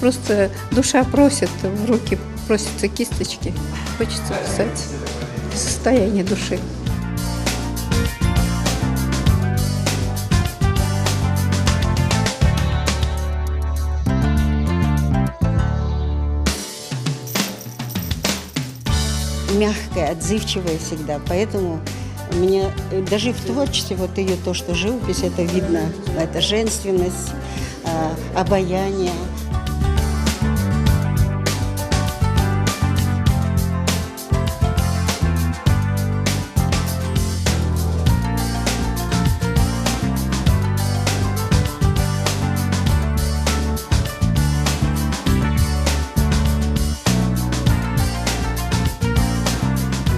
просто душа просит, в руки просятся кисточки. Хочется писать состояние души. Мягкая, отзывчивая всегда, поэтому мне даже в творчестве вот ее то, что живопись, это видно, это женственность, обаяние.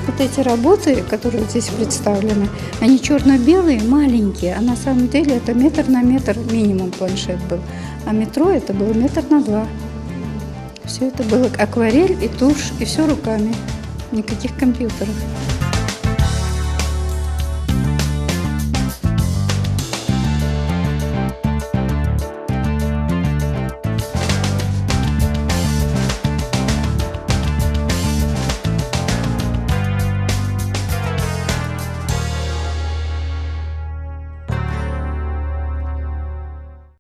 Вот эти работы, которые здесь представлены, они черно-белые, маленькие, а на самом деле это метр на метр минимум планшет был, а метро это было метр на 2. Все это было акварель и тушь, и все руками, никаких компьютеров.